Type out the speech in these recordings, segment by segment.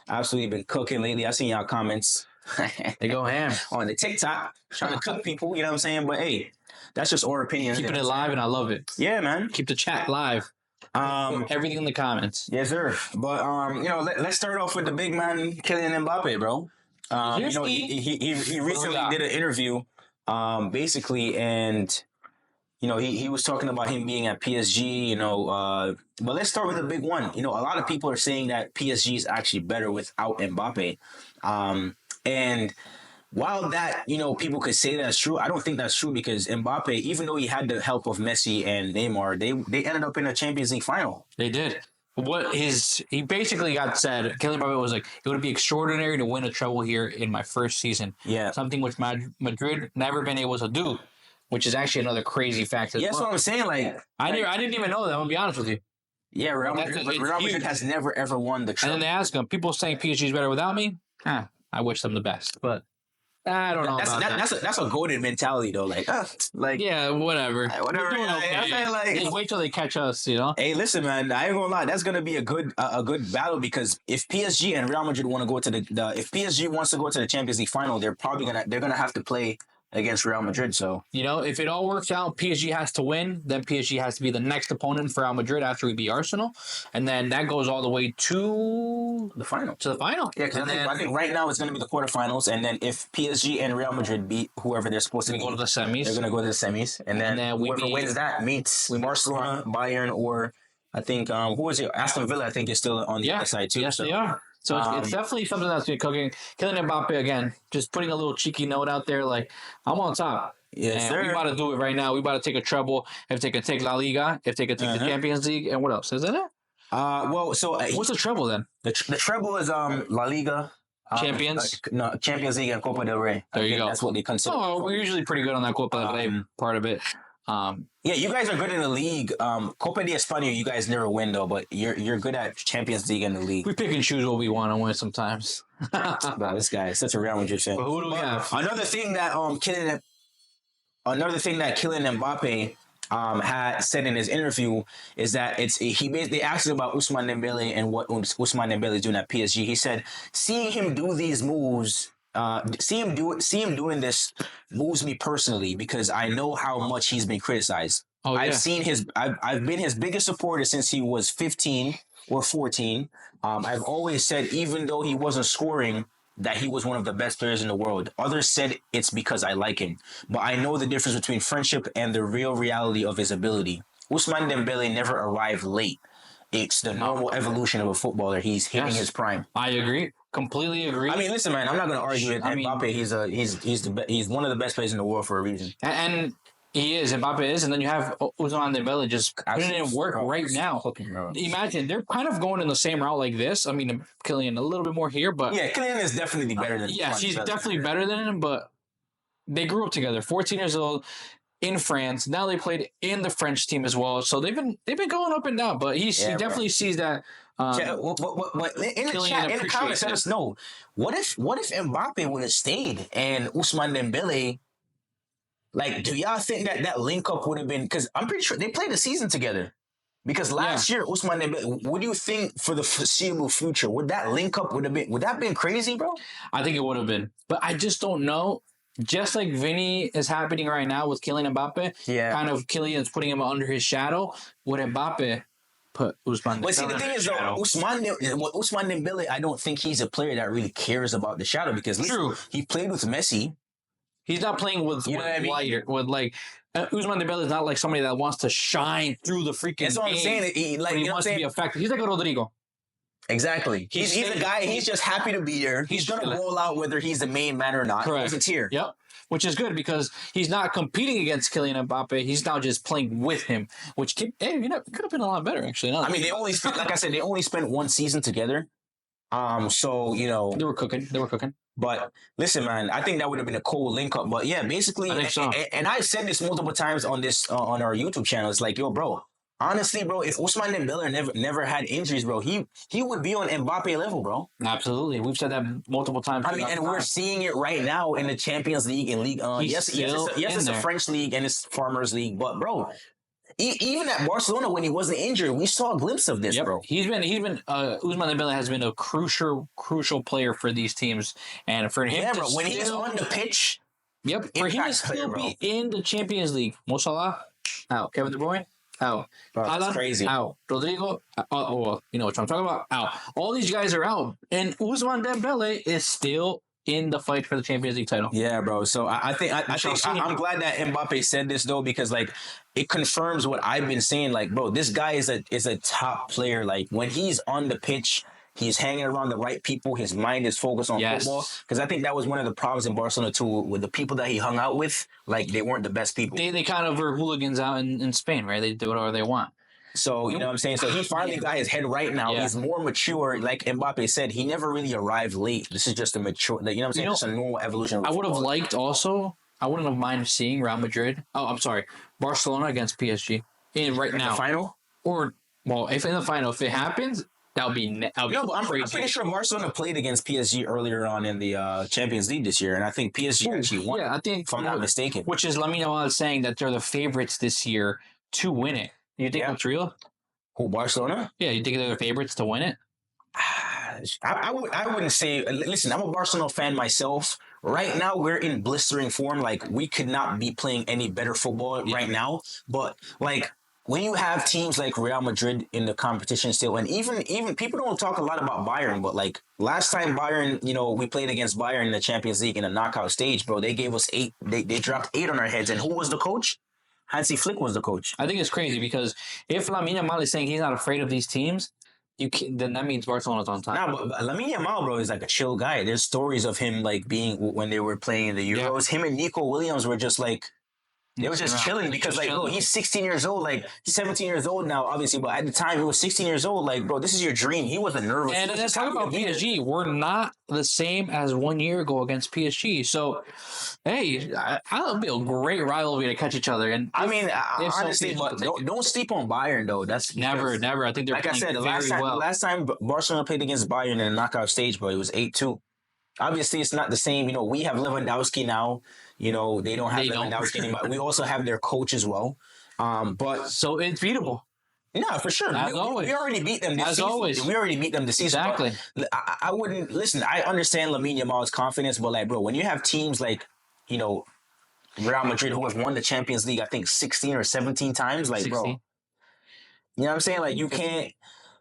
Absolutely been cooking lately. I seen y'all comments They go ham. on the TikTok trying to cook people. You know what I'm saying? But hey, that's just our opinion. Keeping it live, and I love it. Yeah, man. Keep the chat live. Everything in the comments. Yes, sir. But let's start off with the big man, Kylian Mbappe, bro. He recently did an interview, basically, and he was talking about him being at PSG. But let's start with the big one. A lot of people are saying that PSG is actually better without Mbappe, and while that, people could say that's true, I don't think that's true because Mbappe, even though he had the help of Messi and Neymar, they ended up in a Champions League final. They did. He basically got said, Kylian Mbappe was like, it would be extraordinary to win a treble here in my first season. Yeah. Something which Madrid never been able to do, which is actually another crazy fact. Yeah, that's what I'm saying. I didn't even know that. I'm going to be honest with you. Yeah, Real Madrid has never, ever won the treble. And then they ask him, people saying PSG is better without me? I wish them the best, but I don't know that's a golden mentality though. Yeah, whatever. Whatever. Okay. Wait till they catch us. Hey, listen, man. I ain't gonna lie. That's gonna be a good battle because if PSG and Real Madrid want to go to if PSG wants to go to the Champions League final, they're gonna have to play against Real Madrid. So if it all works out, PSG has to win. Then PSG has to be the next opponent for Real Madrid after we beat Arsenal, and then that goes all the way to the final. Yeah, because I think right now it's going to be the quarterfinals, and then if PSG and Real Madrid beat whoever they're supposed to beat, go to the semis. They're going to go to the semis, and then whoever wins that meets Barcelona, Bayern, or I think who is it? Aston Villa. I think is still on the other side too. Yes, they are. So it's definitely something that's been cooking. Kylian Mbappe, again, just putting a little cheeky note out there, like, I'm on top. Yes, we about to do it right now. We about to take a treble. If they can take La Liga, if they can take the Champions League, and what else? Isn't it? What's the treble then? The treble is La Liga. Champions? Champions League and Copa del Rey. There you go. That's what they consider. Oh, we're usually pretty good on that Copa del Rey part of it. Yeah, you guys are good in the league. Copa de España, you guys never win though, but you're good at Champions League and the league. We pick and choose what we want to win sometimes. Wow, this guy is such a Real Madrid fan. But who do we have? Another thing that Kylian Mbappe had said in his interview is that they asked him about Ousmane Dembele and what Ousmane Dembele is doing at PSG. He said, seeing him do these moves. See him doing this moves me personally because I know how much he's been criticized. Oh, yeah. I've been his biggest supporter since he was 15 or 14. I've always said even though he wasn't scoring that he was one of the best players in the world. Others said it's because I like him, but I know the difference between friendship and the real reality of his ability. Ousmane Dembele never arrived late. It's the normal evolution of a footballer. He's hitting his prime. I agree. Completely agree. I mean, listen, man. I'm not going to argue with Mbappe. He's one of the best players in the world for a reason. And he is. Mbappe is. And then you have Ousmane Dembele just putting in work right now. Imagine they're kind of going in the same route like this. I mean, Kylian a little bit more here, but yeah, Kylian is definitely better than. Yes, he's definitely better than him. But they grew up together. 14 years old in France. Now they played in the French team as well. So they've been going up and down. But he definitely sees that. In the comments, let us know. What if Mbappe would have stayed and Ousmane Dembele? Like, do y'all think that link up would have been? Because I'm pretty sure they played a season together. Because last year, Ousmane Dembele. What do you think for the foreseeable future? Would that link up would that have been crazy, bro? I think it would have been, but I just don't know. Just like Vinny is happening right now with Kylian Mbappe, kind of Kylian is putting him under his shadow. With Mbappe. Put Ousmane. But see, the thing is, though, Ousmane Dembele, I don't think he's a player that really cares about the shadow because he played with Messi. He's not playing with lighter. With like Ousmane Dembele is not like somebody that wants to shine through the freaking. That's what I'm saying. He wants to be effective. He's like a Rodrigo. Exactly. He's a guy. He's just happy to be there. He's gonna roll out whether he's the main man or not. Correct. He's here. Yep. Which is good because he's not competing against Kylian Mbappe. He's now just playing with him, which could have been a lot better, actually. I mean, they only spent one season together. So, They were cooking. But listen, man, I think that would have been a cool link up. But yeah, basically, I think so. And I've said this multiple times on our YouTube channel. It's like, yo, bro, honestly, bro, if Ousmane Dembele never had injuries, bro, he would be on Mbappe level, bro. Absolutely. We've said that multiple times. I mean, and we're seeing it right now in the Champions League and League. Yes, it's a French league and it's Farmers League, but bro, even at Barcelona when he wasn't injured, we saw a glimpse of this, bro. He's been Ousmane Dembele has been a crucial player for these teams, and for him, bro, when he's on the pitch, for him to still be in the Champions League. Mo Salah out, Kevin De Bruyne out, that's crazy. Out, Rodrigo. Well, you know what I'm talking about. Out. All these guys are out, and Ousmane Dembele is still in the fight for the Champions League title. Yeah, bro. So I'm glad that Mbappe said this though, because like it confirms what I've been saying. Like, bro, this guy is a top player. Like when he's on the pitch, he's hanging around the right people. His mind is focused on football. Because I think that was one of the problems in Barcelona too, with the people that he hung out with. Like they weren't the best people. They kind of were hooligans out in Spain, right? They do whatever they want. So, you know what I'm saying? So he finally got his head right now. Yeah. He's more mature. Like Mbappe said, he never really arrived late. This is just a mature, you know what I'm saying? Just a normal evolution. I would have liked also, I wouldn't have minded seeing Real Madrid. Oh, I'm sorry. Barcelona against PSG in the final? Or, well, if in the final, if it happens, that'll be I'm pretty sure Barcelona played against PSG earlier on in the Champions League this year, and I think PSG actually won. Yeah, I think, if I'm not mistaken. Which is Lamine Yamal is saying that they're the favorites this year to win it. You think that's real? Who, Barcelona? Yeah, you think they're the favorites to win it? I wouldn't say. Listen, I'm a Barcelona fan myself. Right now, we're in blistering form. Like we could not be playing any better football right now. But like when you have teams like Real Madrid in the competition still, and even people don't talk a lot about Bayern, but like last time Bayern, you know, we played against Bayern in the Champions League in a knockout stage, bro. They gave us 8. They dropped 8 on our heads, and who was the coach? Hansi Flick was the coach. I think it's crazy because if Lamine Yamal is saying he's not afraid of these teams, then that means Barcelona's on top. Nah, but Lamine Yamal, bro, is like a chill guy. There's stories of him like being when they were playing in the Euros. Him and Nico Williams were just like they were just chilling because like, bro, he's 16 years old, like he's 17 years old now, obviously, but at the time he was 16 years old. Like, bro, this is your dream. He wasn't nervous. And let's talk about PSG. We're not the same as 1 year ago against PSG. So, hey, that'll be a great rivalry to catch each other. And I mean, honestly, but don't sleep on Bayern though. That's never. I think they're like I said, the last time Barcelona played against Bayern in a knockout stage, bro, it was 8-2. Obviously, it's not the same. You know, we have Lewandowski now. You know, they don't have Lewandowski anymore. We also have their coach as well. But so it's beatable. No, for sure. We already beat them this season. Always. We already beat them this season. Exactly. I wouldn't listen. I understand Lamine Yamal's confidence, but like, bro, when you have teams like, you know, Real Madrid who have won the Champions League, I think 16 or 17 times, like, 16. Bro, you know what I'm saying? Like, you can't.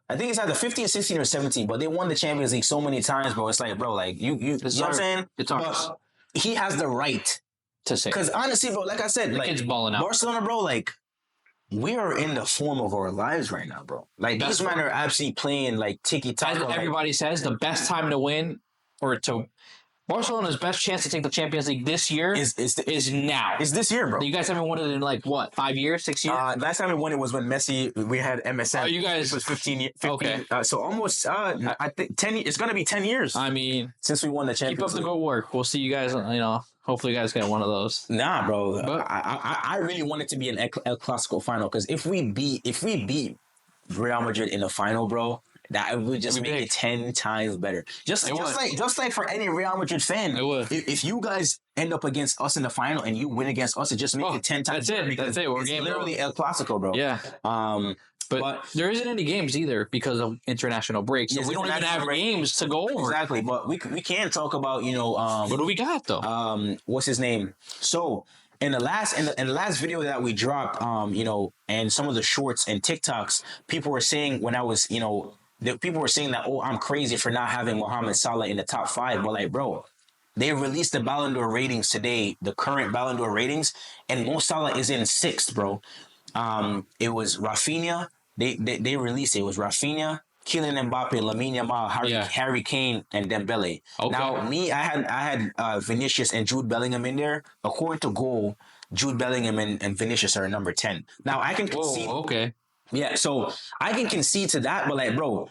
I think it's either 15, 16, or 17, but they won the Champions League so many times, bro. It's like, bro, like you know what I'm saying? It's ours. He has the right to say. Because honestly, bro, like I said, the like kid's balling out. Barcelona, bro, like we are in the form of our lives right now, bro. Like these men are absolutely playing like tiki-taka. As everybody says, the best time to win or to Barcelona's best chance to take the Champions League this year is now. It's this year, bro. You guys haven't won it in like what, 5 years, 6 years? Last time we won it was when we had MSN. Oh, you guys, it was 15 years. Okay. So almost, I think 10. It's gonna be 10 years. I mean, since we won the Champions League. Keep up the good work. We'll see you guys. You know, hopefully you guys get one of those. Nah, bro. But I really want it to be an El Clasico final because if we beat Real Madrid in the final, bro, that would just make it 10 times better. Just like for any Real Madrid fan, if you guys end up against us in the final and you win against us, it just makes it 10 times better. That's it. We're it's literally El Clasico, bro. Yeah. But there isn't any games either because of international breaks. So we don't even have games to go over. Exactly. But we can talk about, you know, what do we got though? What's his name? So in the last video that we dropped, you know, and some of the shorts and TikToks, people were saying when I was, you know, people were saying that, oh, I'm crazy for not having Mohamed Salah in the top 5. But like, bro, they released the Ballon d'Or ratings today, the current Ballon d'Or ratings, and Mo Salah is in 6th, bro. It was Rafinha. They released it. It was Rafinha, Kylian Mbappe, Lamine Yamal, Harry Kane, and Dembele. Okay. Now, I had Vinicius and Jude Bellingham in there. According to Goal, Jude Bellingham and Vinicius are number 10. Now, I can concede. Okay. Yeah, so I can concede to that, but like, bro,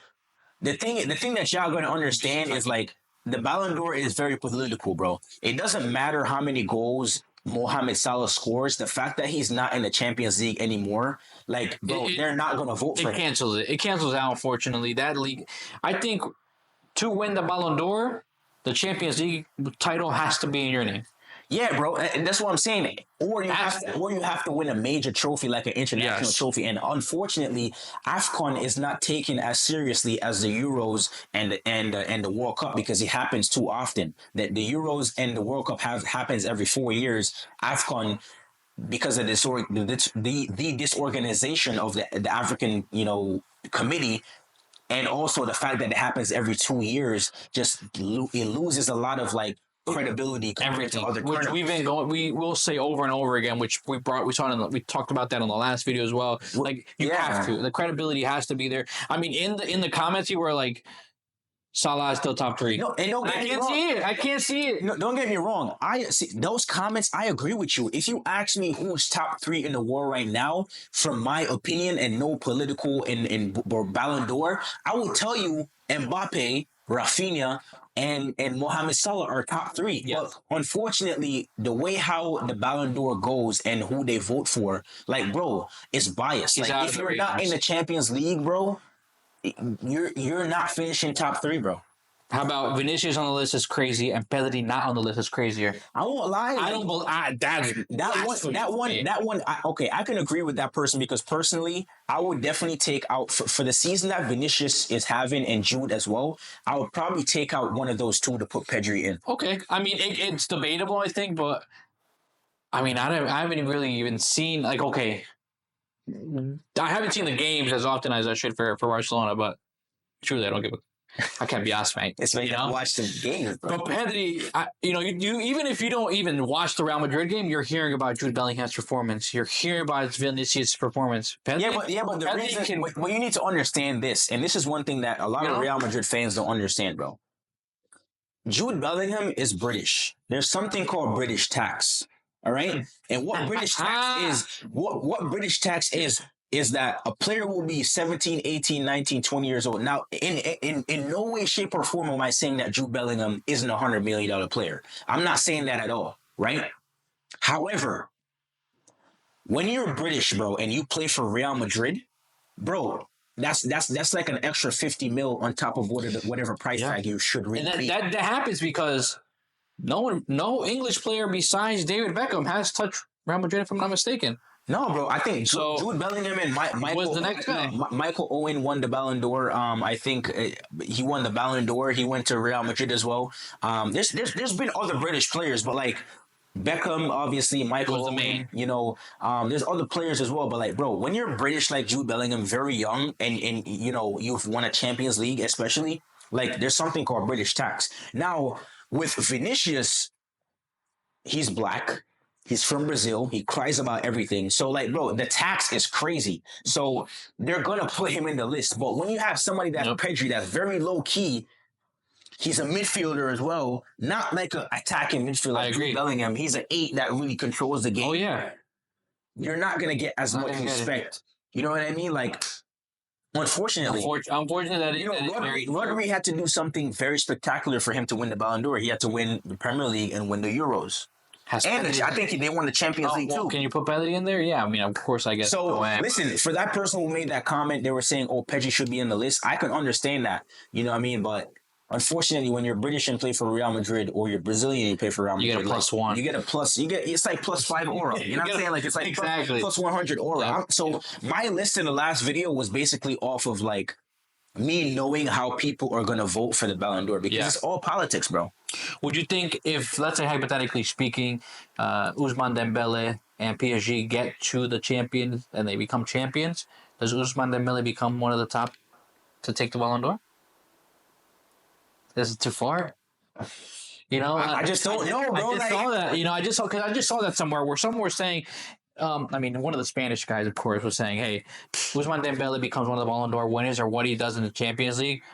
the thing that y'all gonna understand is like the Ballon d'Or is very political, bro. It doesn't matter how many goals Mohamed Salah scores. The fact that he's not in the Champions League anymore, like, bro, they're not gonna vote for him. It cancels out, unfortunately. That league, I think, to win the Ballon d'Or, the Champions League title has to be in your name. Yeah, bro, and that's what I'm saying. Or you have to win a major trophy like an international trophy. And unfortunately, AFCON is not taken as seriously as the Euros and the World Cup because it happens too often. That the Euros and the World Cup happens every 4 years. AFCON, because of the disorganization of the African committee, and also the fact that it happens every 2 years, it loses a lot of like credibility compared to other which we will say over and over again, which we talked about that on the last video as well. Like you have to, the credibility has to be there. I mean, in the comments you were like, Salah is still top 3. No, and I can't see it. No, don't get me wrong. I see those comments. I agree with you. If you ask me who's top 3 in the world right now, from my opinion, and no political and Ballon d'Or, I will tell you Mbappe, Rafinha, and Mohamed Salah are top 3. Yes. But unfortunately, the way how the Ballon d'Or goes and who they vote for, like, bro, it's biased. Like, if you're not in the Champions League, bro, you're not finishing top 3, bro. How about Vinicius on the list is crazy and Pedri not on the list is crazier? I won't lie. I don't believe that one. I can agree with that person because personally, I would definitely take out for the season that Vinicius is having and Jude as well. I would probably take out one of those two to put Pedri in. Okay, I mean it's debatable, I think, but I mean I haven't really even seen like I haven't seen the games as often as I should for Barcelona, but truly I can't be asked, mate. It's when you watch the games, bro. But Pedri, you even if you don't even watch the Real Madrid game, you're hearing about Jude Bellingham's performance. You're hearing about Vinicius' performance. Pedri, but the reason you need to understand this, and this is one thing that a lot of Real Madrid fans don't understand, bro. Jude Bellingham is British. There's something called British tax. All right, and what British tax is that a player will be 17, 18, 19, 20 years old. Now, in no way, shape, or form am I saying that Jude Bellingham isn't a $100 million player. I'm not saying that at all, right? However, when you're British, bro, and you play for Real Madrid, bro, that's like an extra 50 mil on top of whatever price tag you should really be. That happens because no English player besides David Beckham has touched Real Madrid, if I'm not mistaken. No, bro. I think Jude Bellingham and Michael was the next guy. Michael Owen won the Ballon d'Or. I think he won the Ballon d'Or. He went to Real Madrid as well. There's been other British players, but like Beckham, obviously, Michael Owen. There's other players as well. But like, bro, when you're British like Jude Bellingham, very young, and you've won a Champions League, especially, like there's something called British tax. Now with Vinicius, he's black. He's from Brazil. He cries about everything. So, like, bro, the tax is crazy. So they're gonna put him in the list. But when you have somebody that's Pedri, that's very low key, he's a midfielder as well, not like an attacking midfielder like Jude Bellingham. He's an 8 that really controls the game. Oh yeah, you're not gonna get as much respect. You know what I mean? Like, unfortunately, that Rodri had to do something very spectacular for him to win the Ballon d'Or. He had to win the Premier League and win the Euros. I think they won the Champions League too. Can you put Pedri in there? Yeah, I mean, of course, I guess. So, listen, for that person who made that comment, they were saying, Pedri should be in the list. I can understand that. You know what I mean? But unfortunately, when you're British and play for Real Madrid, or you're Brazilian and you play for Real Madrid, you get a +1. You get a plus. It's like +5 aura. You know what I'm saying? Like, it's like exactly. plus 100 aura. Yeah. So my list in the last video was basically off of like me knowing how people are going to vote for the Ballon d'Or because it's all politics, bro. Would you think if, let's say hypothetically speaking, Ousmane Dembele and PSG get to the champions and they become champions, does Ousmane Dembele become one of the top to take the Ballon d'Or? Is it too far? I just don't know, bro. I just saw that. I just saw that somewhere where someone was saying. I mean, one of the Spanish guys, of course, was saying, "Hey, Ousmane Dembele becomes one of the Ballon d'Or winners, or what he does in the Champions League."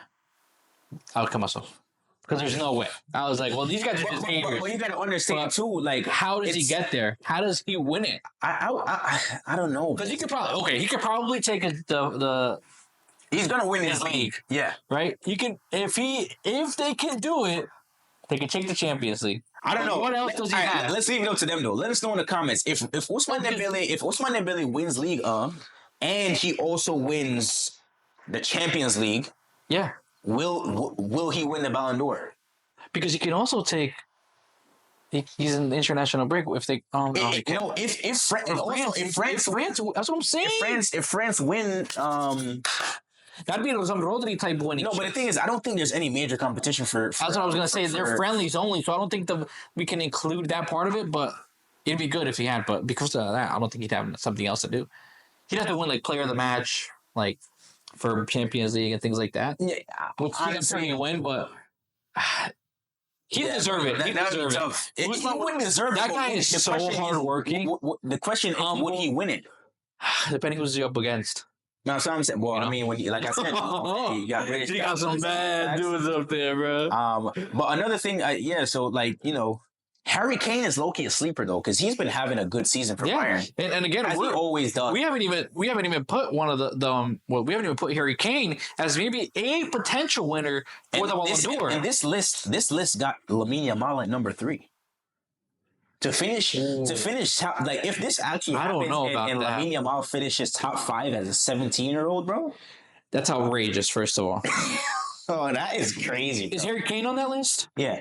I would kill myself because there's no way. I was like, "Well, these guys are just haters." Well, you got to understand too, like, how does he get there? How does he win it? I don't know because he could probably take the. He's gonna win his league. Yeah, right. You can if they can do it, they can take the Champions League. I don't know. What else does he have? Let's leave it up to them though. Let us know in the comments if Ousmane Dembele wins League and he also wins the Champions League. Yeah. Will he win the Ballon d'Or? Because he can also take He's in the international break. If they, no, if France, that's what I'm saying. If France win, that'd be some Rodri type winning. No, but the thing is, I don't think there's any major competition for that's what I was gonna say. They're friendlies only, so I don't think we can include that part of it. But it'd be good if he had. But because of that, I don't think he'd have something else to do. He'd have to win like player of the match, like for Champions League and things like that. Yeah, which he's going to win, but. He didn't deserve it. He deserved it. He wouldn't deserve it. That guy is so hardworking. The question is, would he win it? Depending who's he up against. No, so I'm saying, well, I mean, like I said, you got British. You got some bad dudes up there, bro. But another thing, so like Harry Kane is low-key a sleeper though, because he's been having a good season for Bayern. And again, he always does. We haven't even put one of we haven't even put Harry Kane as maybe a potential winner for the Ballon d'Or. And this list got Lamine Yamal at number 3. To finish top, like if this actually happens, I don't know about and Lamine Yamal finishes top 5 as a 17-year-old, bro. That's outrageous. First of all, oh, that is crazy. Is Harry Kane on that list? Yeah.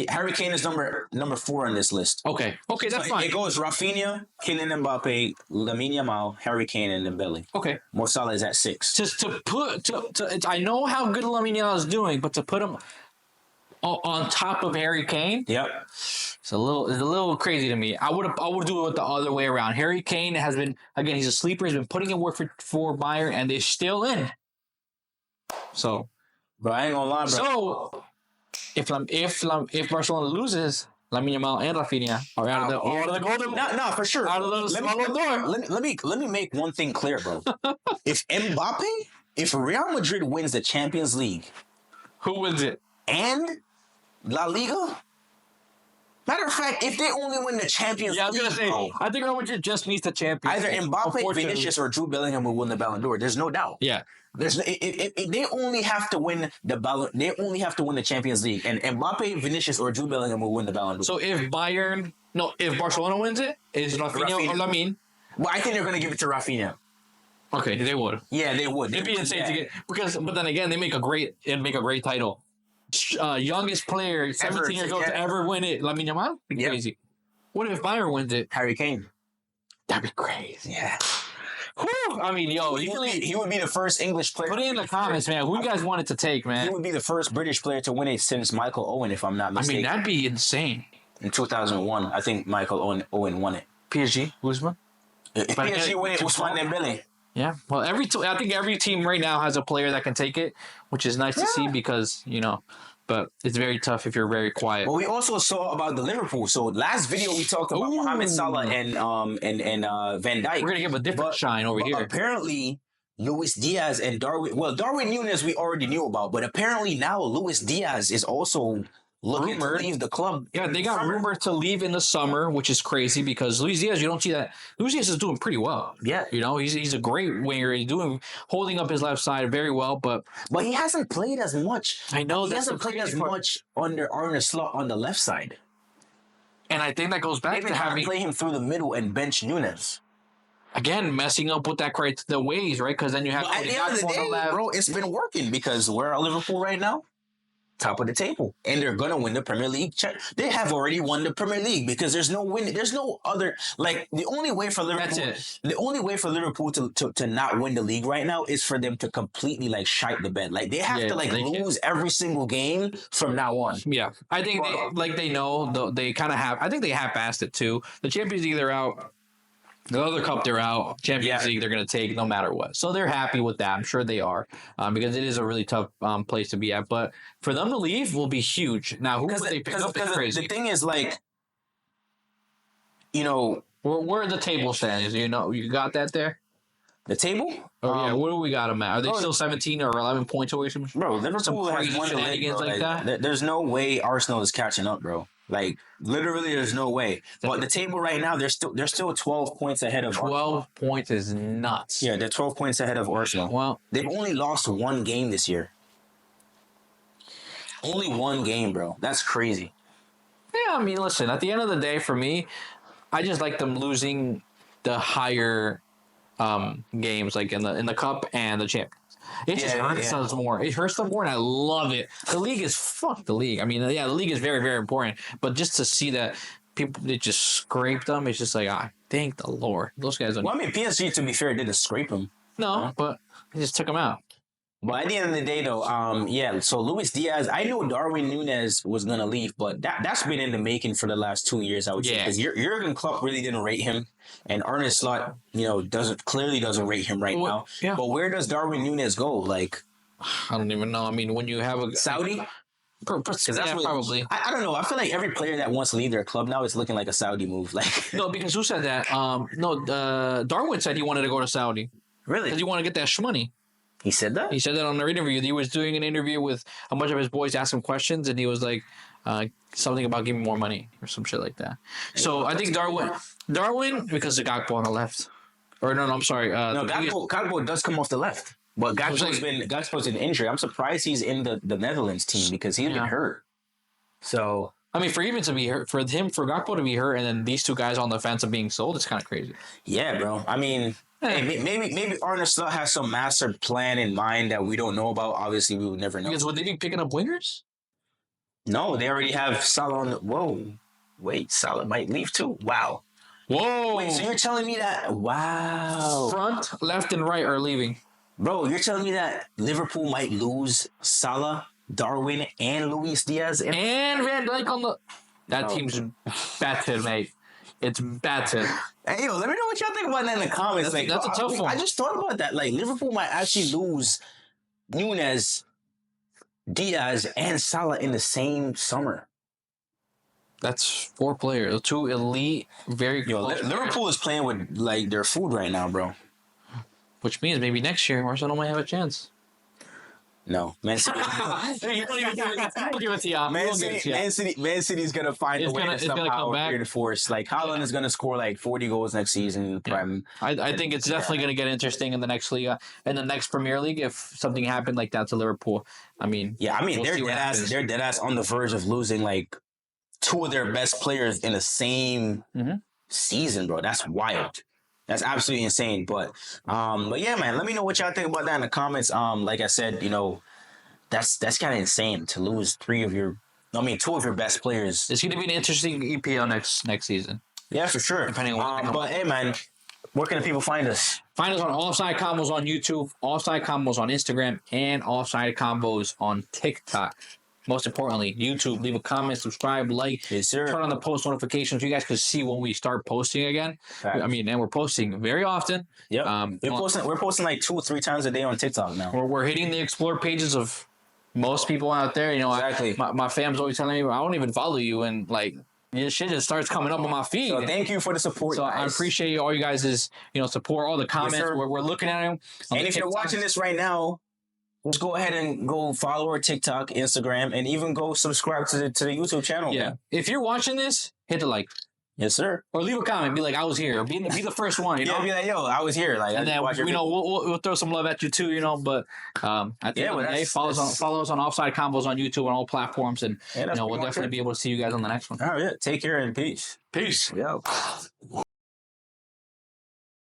Harry Kane is number 4 on this list. Okay, that's fine. It goes Rafinha, Kylian Mbappe, Lamine Yamal, Harry Kane, and Dembele. Okay. Mo Salah is at 6. I know how good Lamine Yamal is doing, but to put him on top of Harry Kane, it's a little crazy to me. I would do it the other way around. Harry Kane has been, again, he's a sleeper. He's been putting in work for Bayern, and they're still in. So, bro, I ain't gonna lie, bro. So. If Barcelona loses, Lamine Yamal and Rafinha are out of the golden. No, for sure. Out of the let me make one thing clear, bro. If Real Madrid wins the Champions League, who wins it? And La Liga. Matter of fact, if they only win the Champions League, I was gonna say, I think Real Madrid just needs the Champions. Either Mbappe, Vinicius, or Jude Bellingham will win the Ballon d'Or. There's no doubt. Yeah. If they only have to win the Champions League, and Mbappe, Vinicius, or Jude Bellingham will win the Ballon d'Or. So if Barcelona wins it, is Rafinha or Lamine? Well, I think they're going to give it to Rafinha. Okay, they would. Yeah, they would. It'd be insane to get but then again, it'd make a great title. Youngest player, 17 years old to ever win it. Lamine Yamal? Crazy. What if Bayern wins it? Harry Kane. That'd be crazy. Yeah. Whew. I mean, he would be the first English player. Put it in the comments, man. Who you guys wanted to take, man? He would be the first British player to win it since Michael Owen, if I'm not mistaken. I mean, that'd be insane. In 2001, I think Michael Owen won it. PSG, Usman. If PSG win it, Usman Dembele. Yeah. Well, I think every team right now has a player that can take it, which is nice to see because but it's very tough if you're very quiet. But we also saw about the Liverpool. So last video we talked about Mohamed Salah and Van Dijk. We're gonna give a different shine over here. Apparently, Luis Diaz and Darwin Núñez we already knew about, but apparently now Luis Diaz is also looking to leave the club. Yeah, they got rumored to leave in the summer, which is crazy because Luis Diaz, you don't see that. Luis Diaz is doing pretty well. Yeah. He's a great winger. He's holding up his left side very well, but he hasn't played as much. I know he hasn't played as much under Arne Slot on the left side. And I think that goes back to having play him through the middle and bench Núñez. Again, messing up with that the ways, right? Because then you have at the end of the day, bro, it's been working because where are Liverpool right now? Top of the table, and they're gonna win the Premier League. They have already won the Premier League because there's no other the only way for Liverpool to not win the league right now is for them to completely shite the bed. They have to lose every single game from now on. Yeah, I think they know they kind of have. I think they half-assed it too. The Champions League, they're out. The other cup they're out. Champions League they're going to take no matter what. So they're happy with that. I'm sure they are because it is a really tough place to be at. But for them to leave will be huge. Now, who would they pick up is crazy. The thing is where the table stands. You got that there? The table? What do we got them at? Are they still 17 or 11 points away from? Bro, Liverpool has won the league, like that. There's no way Arsenal is catching up, bro. Literally, there's no way. But the table right now, they're still 12 points ahead of 12 points is nuts. Yeah, they're 12 points ahead of Arsenal. Well, they've only lost one game this year. Only one game, bro. That's crazy. Yeah, I mean, listen, at the end of the day, for me, I just like them losing the higher games, like in the cup and the Champions. It just hurts us more. It hurts them more, and I love it. The league is fuck the league. I mean, yeah, the league is very, very important. But just to see that people they just scrape them, it's just like thank the Lord. Those guys don't. Well, I mean, PSG to be fair didn't scrape them. No, but they just took them out. But at the end of the day, though, so Luis Diaz, I knew Darwin Núñez was going to leave, but that's been in the making for the last 2 years, I would say. Because Jurgen Klopp really didn't rate him, and Arne Slot, doesn't rate him now. Yeah. But where does Darwin Núñez go? Like, I don't even know. I mean, when you have a... Saudi? Because that's probably. I don't know. I feel like every player that wants to leave their club now is looking like a Saudi move. Like no, because who said that? Darwin said he wanted to go to Saudi. Really? Because he wanted to get that shmoney. He said that? He said that on an interview. He was doing an interview with a bunch of his boys, asked him questions, and he was like, something about giving more money or some shit like that. So I think Darwin, because of Gakpo on the left. Or no, I'm sorry. Gakpo does come off the left. But Gakpo's an injury. I'm surprised he's in the Netherlands team because he's been hurt. So I mean, for him to be hurt, for Gakpo to be hurt, and then these two guys on the fence of being sold, it's kind of crazy. Yeah, bro. I mean, maybe Arne Slot has some master plan in mind that we don't know about. Obviously, we would never know. Because would they be picking up wingers? No, they already have Salah on the... Whoa. Wait, Salah might leave too? Wow. Whoa. Wait, so you're telling me that... Wow. Front, left, and right are leaving. Bro, you're telling me that Liverpool might lose Salah, Darwin, and Luis Diaz? And Van Dijk on the... That team's battered, mate. It's battered. Hey, let me know what y'all think about that in the comments. That's a tough one. I just thought about that. Like, Liverpool might actually lose Núñez, Diaz, and Salah in the same summer. That's 4 players. 2 elite, very close. Liverpool is playing with, like, their food right now, bro. Which means maybe next year Arsenal might have a chance. No, Man City. Man City's gonna find a way to somehow reinforce. Like Haaland is gonna score like 40 goals next season. Yeah. I think it's definitely gonna get interesting in the next Liga, in the next Premier League if something happened like that to Liverpool. I mean, they're dead ass on the verge of losing like 2 of their best players in the same season, bro. That's wild. That's absolutely insane. But yeah, man, let me know what y'all think about that in the comments. Like I said, that's kind of insane to lose 2 of your best players. It's going to be an interesting EPL next season. Yeah, for sure. Depending on but hey, man, where can the people find us? Find us on Offside Combos on YouTube, Offside Combos on Instagram, and Offside Combos on TikTok. Most importantly, YouTube. Leave a comment, subscribe, like, yes, sir. Turn on the post notifications so you guys can see when we start posting again. Right. I mean, and we're posting very often. Yep. We're posting like 2 or 3 times a day on TikTok now. We're hitting the explore pages of most people out there. Exactly. My fam's always telling me I don't even follow you, and like your shit just starts coming up on my feed. So thank you for the support. So guys. I appreciate all you guys' support, all the comments. Yes, we're looking at them. And if you're watching this right now, just go ahead and go follow our TikTok, Instagram, and even go subscribe to the YouTube channel. Yeah. Man. If you're watching this, hit the like. Yes, sir. Or leave a comment. Be like, I was here. Or be the first one. Yeah, be like, yo, I was here. Like, and then we'll throw some love at you too. But at the end of the day, follow us on Offside Combos on YouTube on all platforms, and we'll definitely be able to see you guys on the next one. All right, take care and peace. Peace. Yo.